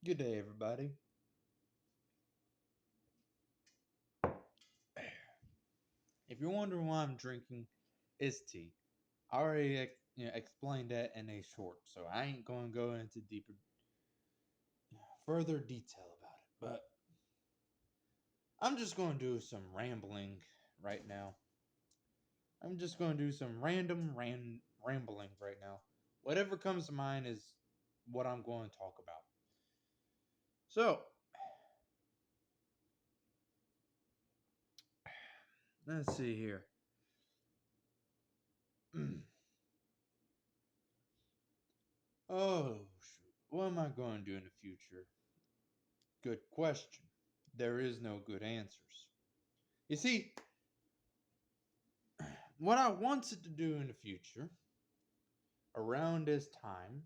Good day, everybody. If you're wondering why I'm drinking, it's tea. I already explained that in a short, so I ain't going to go into further detail about it. But I'm just going to do some rambling right now. I'm just going to do some rambling right now. Whatever comes to mind is what I'm going to talk about. So, let's see here. Oh, shoot. What am I going to do in the future? Good question. There is no good answers. You see, what I wanted to do in the future, around this time,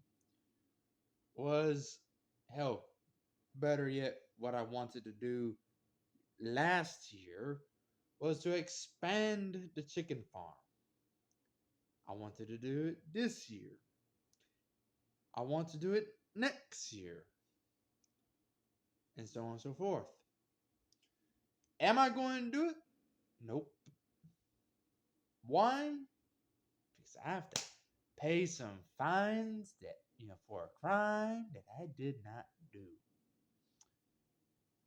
was hell, better yet, what I wanted to do last year was to expand the chicken farm. I wanted to do it this year. I want to do it next year, and so on and so forth. Am I going to do it? Nope. Why? Because I have to pay some fines that, for a crime that I did not do.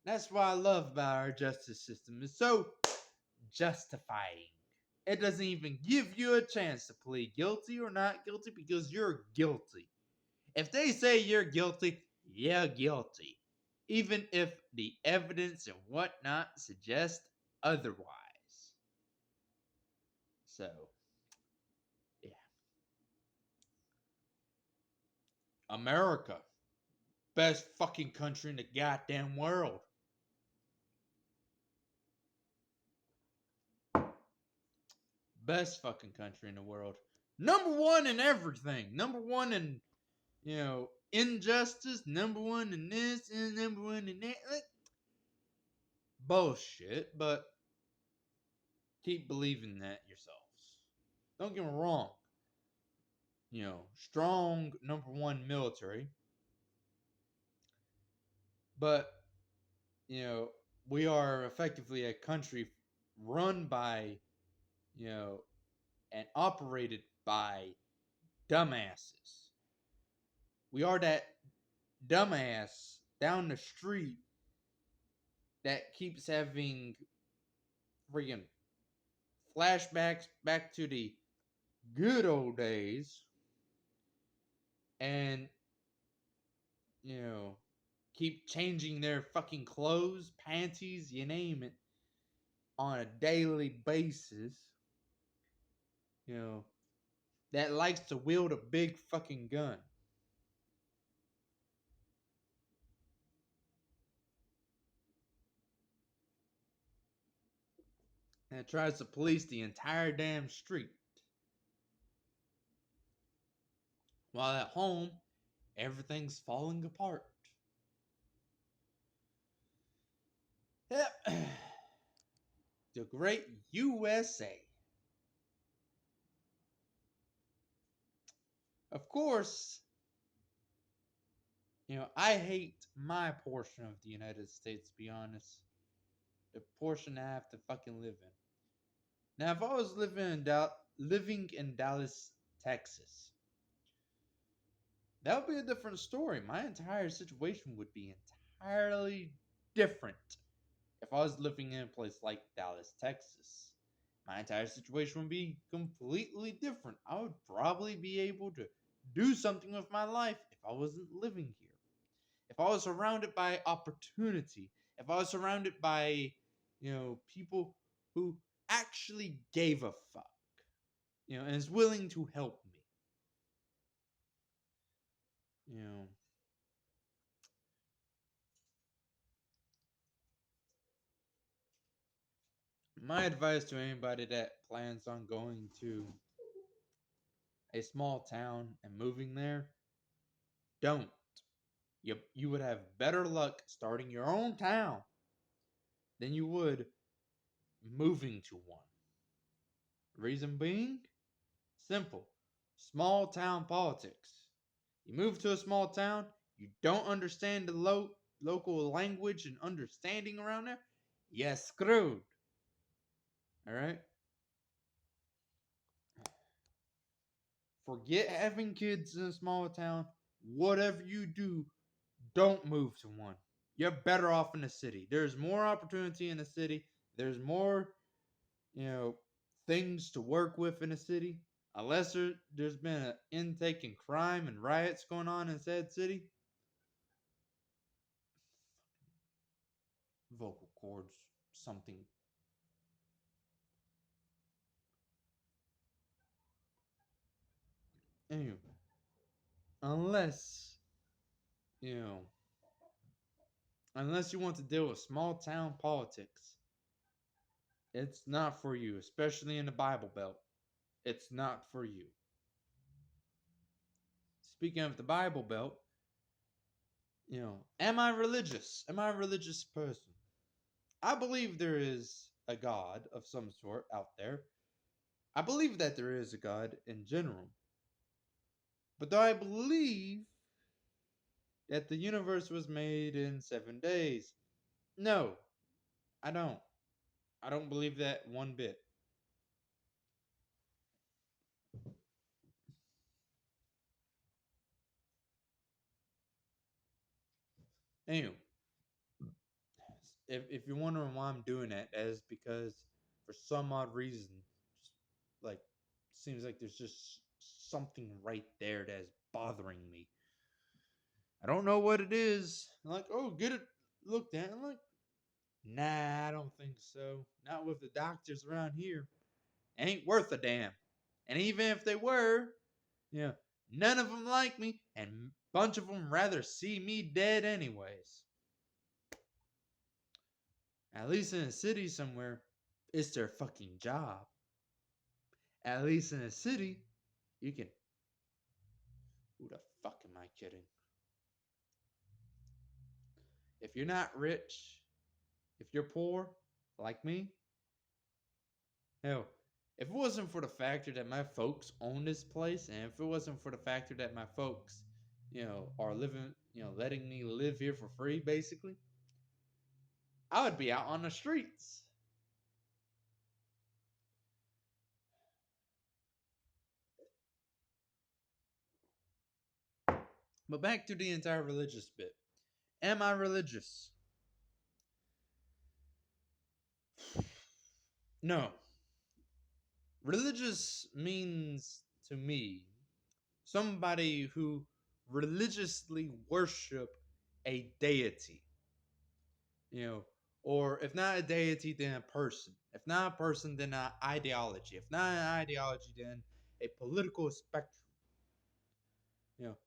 That's what I love about our justice system. It's so justifying. It doesn't even give you a chance to plead guilty or not guilty because you're guilty. If they say you're guilty, you're guilty. Even if the evidence and whatnot suggest otherwise. So, yeah. America. Best fucking country in the goddamn world. Best fucking country in the world. Number one in everything. Number one in, injustice. Number one in this and number one in that. Like, bullshit, but keep believing that yourselves. Don't get me wrong. Strong number one military. But, you know, we are effectively a country run by, and operated by dumbasses. We are that dumbass down the street that keeps having freaking flashbacks back to the good old days and, you know, keep changing their fucking clothes, panties, you name it, on a daily basis, that likes to wield a big fucking gun. And it tries to police the entire damn street. While at home, everything's falling apart. Yep. The great USA. Of course, I hate my portion of the United States, to be honest. The portion I have to fucking live in. Now, if I was living in Dallas, Texas, that would be a different story. My entire situation would be entirely different if I was living in a place like Dallas, Texas. My entire situation would be completely different. I would probably be able to do something with my life if I wasn't living here. If I was surrounded by opportunity, if I was surrounded by, people who actually gave a fuck, and is willing to help me, you know, my advice to anybody that plans on going to a small town and moving there, don't. You would have better luck starting your own town than you would moving to one. Reason being? Simple. Small town politics. You move to a small town, you don't understand the local language and understanding around there, you're screwed. All right? Forget having kids in a small town. Whatever you do, don't move to one. You're better off in the city. There's more opportunity in the city. There's more, you know, things to work with in the city. Unless there's been an intake in crime and riots going on in said city. Vocal cords, something. Anyway, unless, you know, unless you want to deal with small town politics, it's not for you, especially in the Bible Belt. It's not for you. Speaking of the Bible Belt, am I religious? Am I a religious person? I believe there is a God of some sort out there. I believe that there is a God in general. But do I believe that the universe was made in 7 days? No, I don't. I don't believe that one bit. Anyway, if you're wondering why I'm doing that, that is because for some odd reason, just like seems like there's just something right there that is bothering me. I don't know what it is. I'm like, oh, get it looked at. I'm like, nah, I don't think so. Not with the doctors around here. Ain't worth a damn. And even if they were, you know, none of them like me, and a bunch of them rather see me dead anyways. At least in a city somewhere, it's their fucking job. At least in a city, you can. Who the fuck am I kidding? If you're not rich, if you're poor, like me, hell, if it wasn't for the factor that my folks own this place, and if it wasn't for the factor that my folks, are living, letting me live here for free, basically, I would be out on the streets. But back to the entire religious bit. Am I religious? No. Religious means to me somebody who religiously worship a deity, you know, or if not a deity, then a person. If not a person, then an ideology. If not an ideology, then a political spectrum. You know,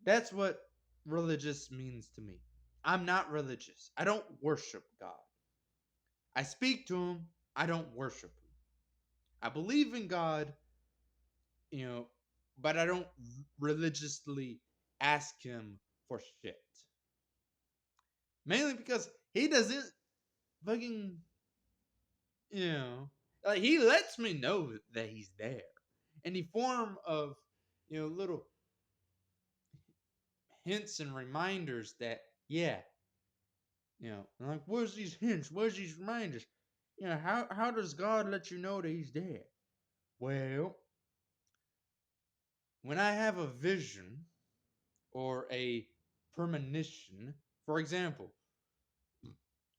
that's what religious means to me. I'm not religious. I don't worship God. I speak to him. I don't worship him. I believe in God, you know, but I don't religiously ask him for shit. Mainly because he doesn't fucking, you know, like he lets me know that he's there in the form of, little hints and reminders that, yeah, like, where's these hints? Where's these reminders? How does God let you know that he's there? Well, when I have a vision or a premonition, for example,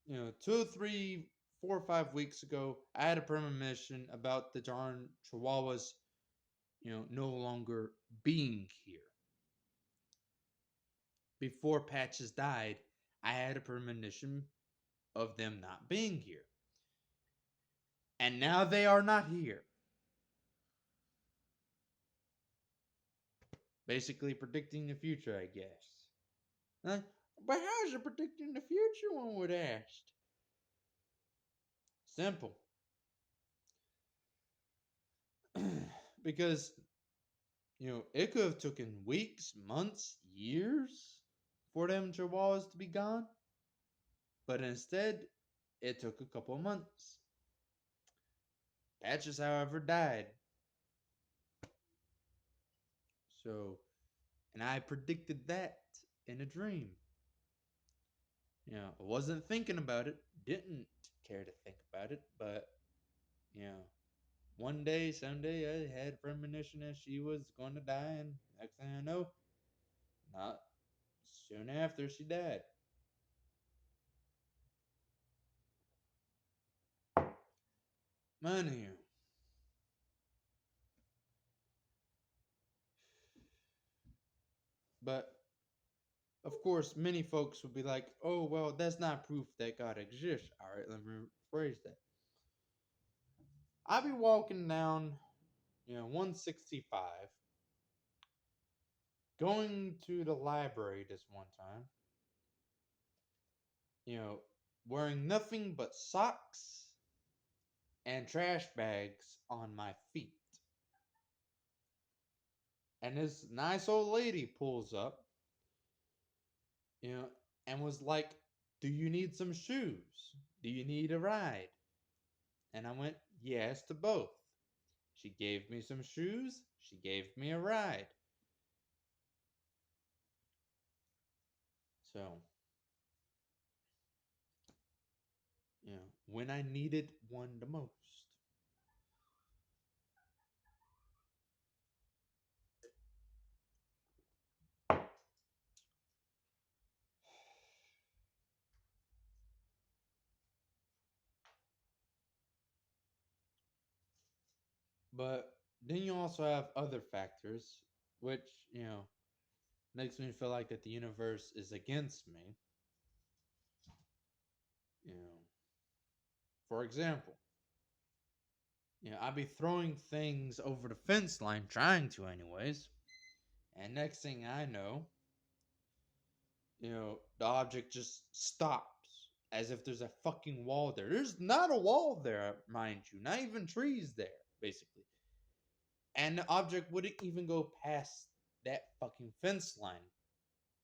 2, 3, 4, 5 weeks ago, I had a premonition about the darn Chihuahuas, no longer being here. Before Patches died, I had a premonition of them not being here. And now they are not here. Basically predicting the future, I guess. But how is it predicting the future, one would ask? Simple. Because, it could have taken weeks, months, years for them chihuahuas to be gone. But instead, it took a couple of months. Patches, however, died. So, and I predicted that. in a dream. I wasn't thinking about it, didn't care to think about it, but you know, one day, someday, I had premonition that she was going to die, and next thing I know, not soon after, she died. Money. But of course, many folks would be like, "Oh, well, that's not proof that God exists." All right, let me rephrase that. I be walking down, 165, going to the library this one time, you know, wearing nothing but socks and trash bags on my feet. And this nice old lady pulls up, you know, and was like, "Do you need some shoes? Do you need a ride?" And I went, "Yes to both." She gave me some shoes, she gave me a ride. So, when I needed one the most. But then you also have other factors, which, makes me feel like that the universe is against me. You know, for example, I'd be throwing things over the fence line, trying to, anyways. And next thing I know, the object just stops as if there's a fucking wall there. There's not a wall there, mind you, not even trees there, basically. And the object wouldn't even go past that fucking fence line.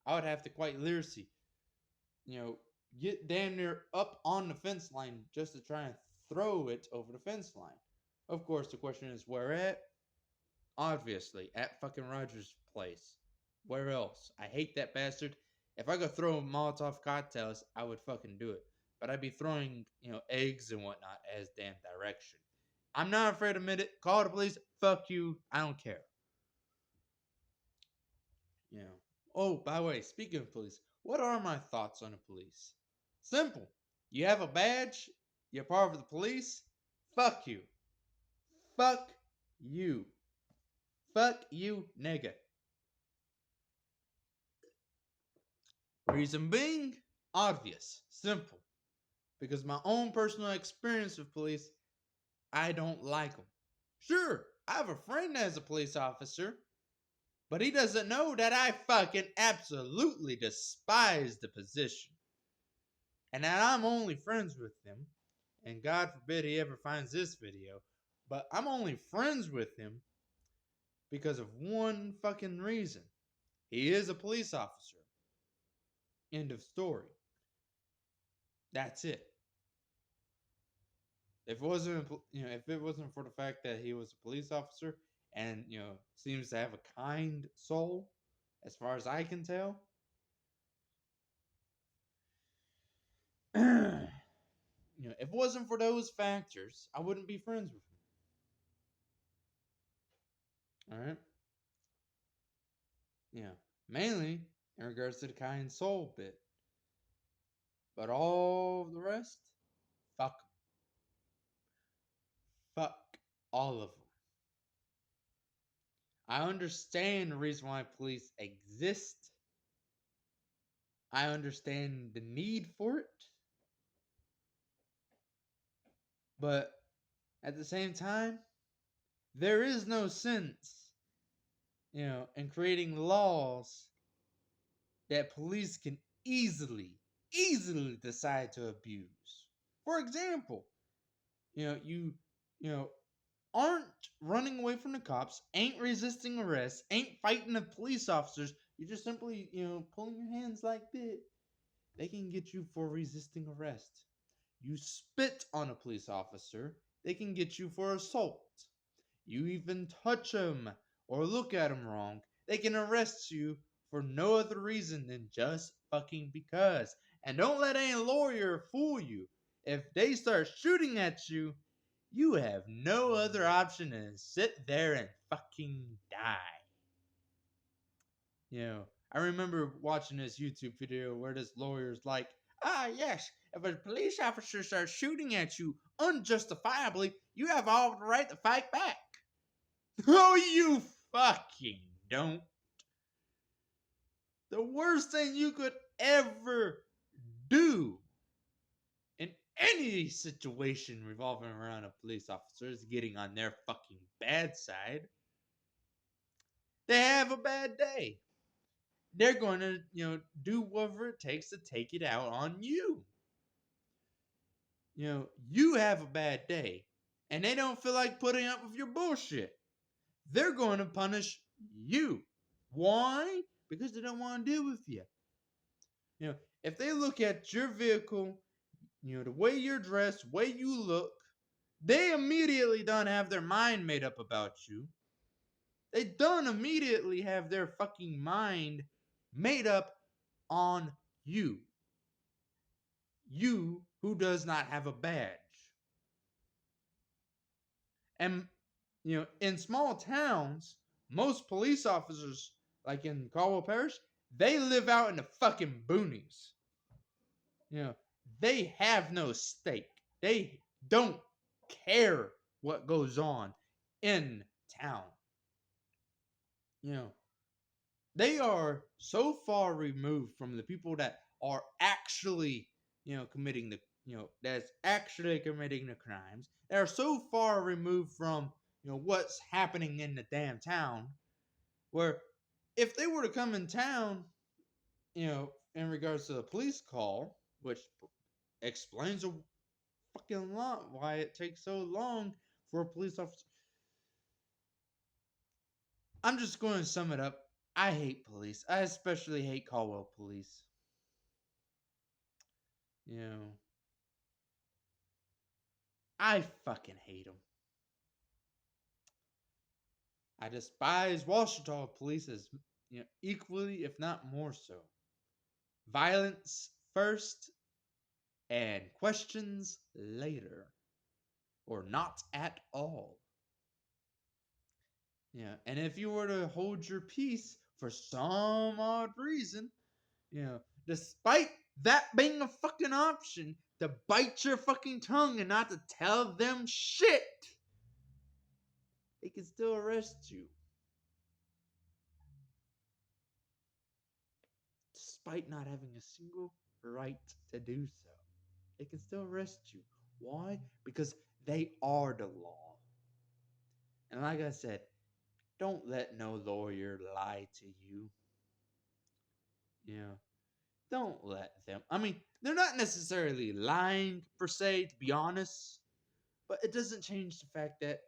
I would have to quite literally, you know, get damn near up on the fence line just to try and throw it over the fence line. Of course, the question is where at? Obviously, at fucking Rogers' place. Where else? I hate that bastard. If I could throw Molotov cocktails, I would fucking do it. But I'd be throwing, eggs and whatnot as damn direction. I'm not afraid to admit it. Call the police. Fuck you. I don't care. You know. Oh, by the way, speaking of police, what are my thoughts on the police? Simple. You have a badge. You're part of the police. Fuck you. Fuck you. Fuck you, nigga. Reason being, obvious, simple. Because my own personal experience with police, I don't like them. Sure, I have a friend as a police officer, but he doesn't know that I fucking absolutely despise the position. And that I'm only friends with him, and God forbid he ever finds this video, but I'm only friends with him because of one fucking reason. He is a police officer. End of story. That's it. If it wasn't for the fact that he was a police officer and seems to have a kind soul, as far as I can tell, if it wasn't for those factors, I wouldn't be friends with him. All right, mainly in regards to the kind soul bit, but all the rest, fuck 'em. Fuck all of them. I understand the reason why police exist. I understand the need for it. But at the same time, there is no sense, in creating laws that police can easily decide to abuse. For example, you aren't running away from the cops, ain't resisting arrest, ain't fighting the police officers. You're just simply, pulling your hands like this. They can get you for resisting arrest. You spit on a police officer, they can get you for assault. You even touch them or look at them wrong, they can arrest you for no other reason than just fucking because. And don't let any lawyer fool you. If they start shooting at you, you have no other option than sit there and fucking die. I remember watching this YouTube video where this lawyer's like, yes, if a police officer starts shooting at you unjustifiably, you have all the right to fight back. No, you fucking don't. The worst thing you could ever do in any situation revolving around a police officer is getting on their fucking bad side. They have a bad day. They're going to, do whatever it takes to take it out on you. You have a bad day and they don't feel like putting up with your bullshit. They're going to punish you. Why? Because they don't want to deal with you. If they look at your vehicle, the way you're dressed, the way you look, they immediately done have their mind made up about you. They done immediately have their fucking mind made up on you. You who does not have a badge. And, in small towns, most police officers, like in Caldwell Parish, they live out in the fucking boonies. They have no stake. They don't care what goes on in town. They are so far removed from the people that are actually, committing that's actually committing the crimes. They are so far removed from, what's happening in the damn town, where if they were to come in town, in regards to the police call, which explains a fucking lot why it takes so long for a police officer. I'm just going to sum it up. I hate police. I especially hate Caldwell police. I fucking hate them. I despise Washington police as equally, if not more so. Violence first and questions later, or not at all. And if you were to hold your peace for some odd reason, despite that being a fucking option, to bite your fucking tongue and not to tell them shit, they can still arrest you. Despite not having a single right to do so, they can still arrest you. Why? Because they are the law. And like I said, don't let no lawyer lie to you. Don't let them. I mean, they're not necessarily lying per se, to be honest, but it doesn't change the fact that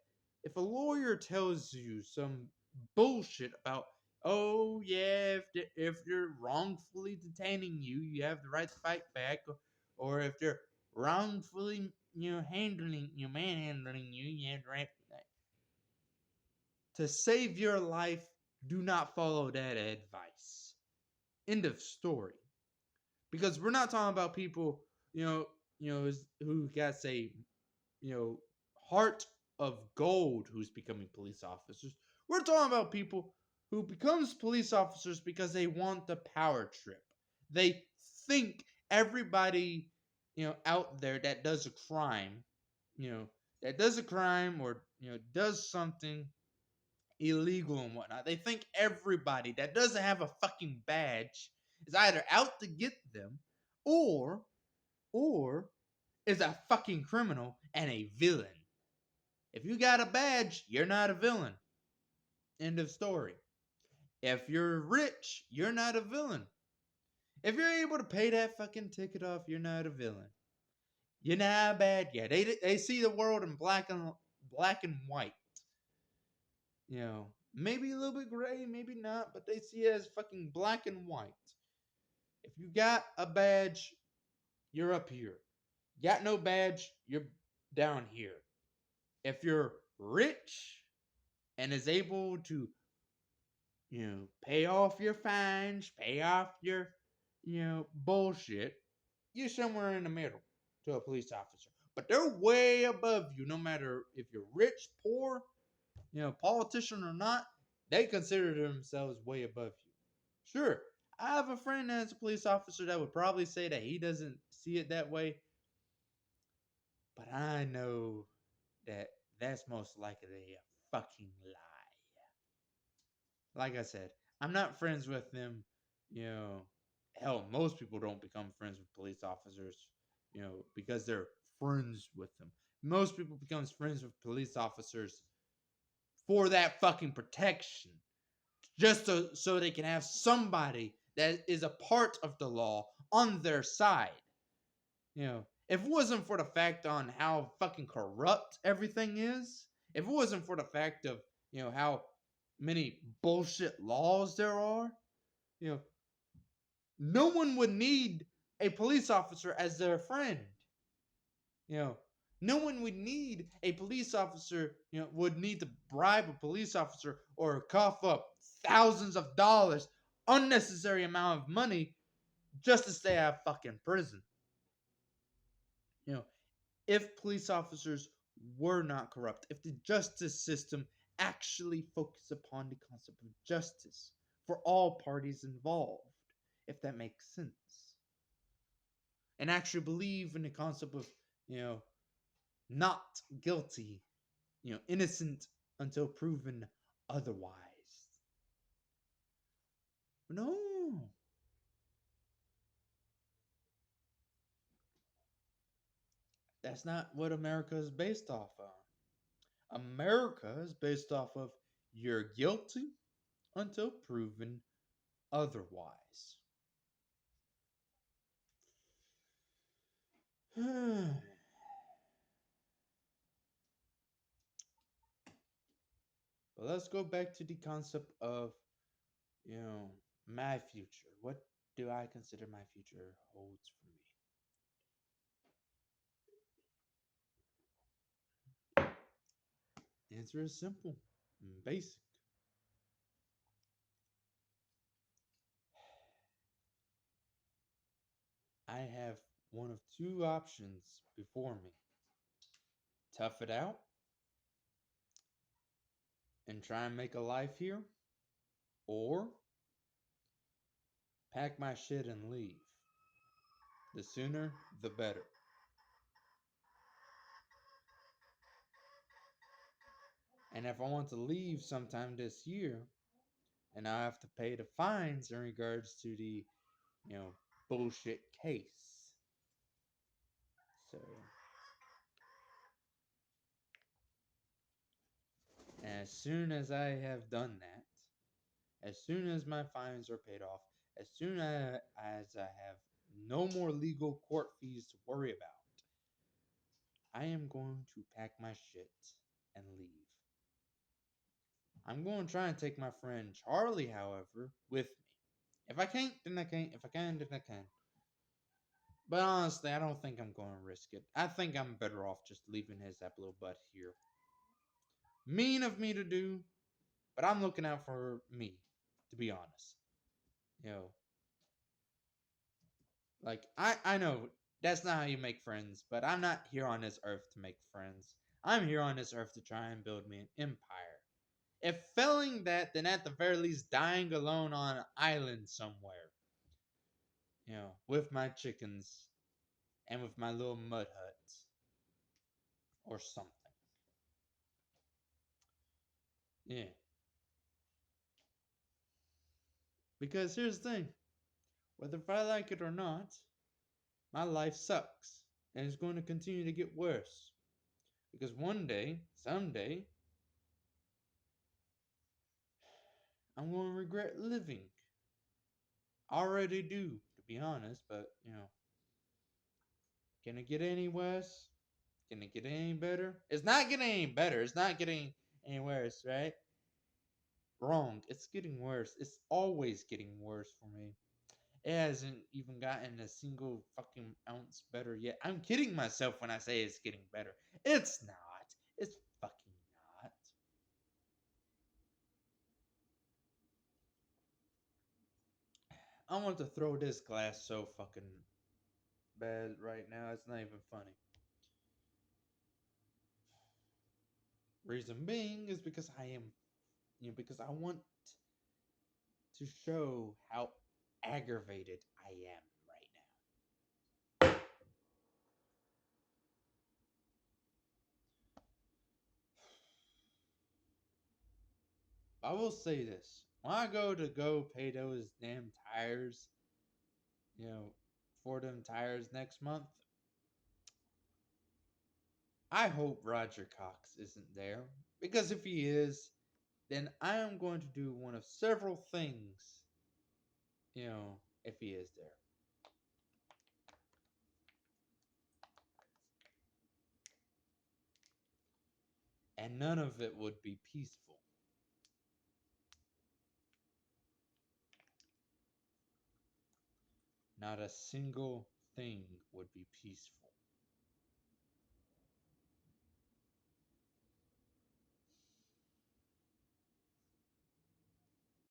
if a lawyer tells you some bullshit about, oh yeah, if they're wrongfully detaining you, you have the right to fight back, or if they're wrongfully, manhandling you, you have the right to save your life. Do not follow that advice. End of story. Because we're not talking about people, who got, say, heart of gold who's becoming police officers. We're talking about people who becomes police officers because they want the power trip. They think everybody, out there that does a crime, or, does something illegal and whatnot. They think everybody that doesn't have a fucking badge is either out to get them or is a fucking criminal and a villain. If you got a badge, you're not a villain. End of story. If you're rich, you're not a villain. If you're able to pay that fucking ticket off, you're not a villain. You're not bad yet. They see the world in black and white. Maybe a little bit gray, maybe not, but they see it as fucking black and white. If you got a badge, you're up here. Got no badge, you're down here. If you're rich and is able to Pay off your fines, pay off your, bullshit. You're somewhere in the middle to a police officer. But they're way above you, no matter if you're rich, poor, politician or not. They consider themselves way above you. Sure, I have a friend that's a police officer that would probably say that he doesn't see it that way, but I know that that's most likely a fucking lie. Like I said, I'm not friends with them. You know, hell, most people don't become friends with police officers, because they're friends with them. Most people becomes friends with police officers for that fucking protection, just so they can have somebody that is a part of the law on their side. If it wasn't for the fact on how fucking corrupt everything is, if it wasn't for the fact of how many bullshit laws there are, you know, no one would need a police officer as their friend. You know, no one would need a police officer, would need to bribe a police officer or cough up thousands of dollars, unnecessary amount of money just to stay out of fucking prison. You know, if police officers were not corrupt, if the justice system actually focused upon the concept of justice for all parties involved, if that makes sense, and actually believe in the concept of, you know, not guilty, innocent until proven otherwise. No, that's not what America is based off of. America is based off of you're guilty until proven otherwise. But let's go back to the concept of, you know, my future. What do I consider my future holds for me? The answer is simple and basic. I have one of two options before me: tough it out and try and make a life here, or pack my shit and leave. The sooner, the better. And if I want to leave sometime this year, and I have to pay the fines in regards to the, bullshit case. So, as soon as I have done that, as soon as my fines are paid off, as soon as I have no more legal court fees to worry about, I am going to pack my shit and leave. I'm going to try and take my friend Charlie, however, with me. If I can't, then I can't. If I can, then I can. But honestly, I don't think I'm going to risk it. I think I'm better off just leaving his that little butt here. Mean of me to do, but I'm looking out for me, to be honest. You know, like I know that's not how you make friends, but I'm not here on this earth to make friends. I'm here on this earth to try and build me an empire. If failing that, then at the very least dying alone on an island somewhere. With my chickens and with my little mud hut or something. Yeah. Because here's the thing, whether if I like it or not, my life sucks. And it's going to continue to get worse. Because one day, someday, I'm going to regret living. I already do, to be honest, but, can it get any worse? Can it get any better? It's not getting any better. It's not getting any worse, right? Wrong. It's getting worse. It's always getting worse for me. It hasn't even gotten a single fucking ounce better yet. I'm kidding myself when I say it's getting better. It's not. It's fucking not. I want to throw this glass so fucking bad right now. It's not even funny. Reason being is because I am, because I want to show how aggravated I am right now. I will say this. When I go pay those damn tires, you know, for them tires next month, I hope Roger Cox isn't there. Because if he is, then I am going to do one of several things, if he is there. And none of it would be peaceful. Not a single thing would be peaceful.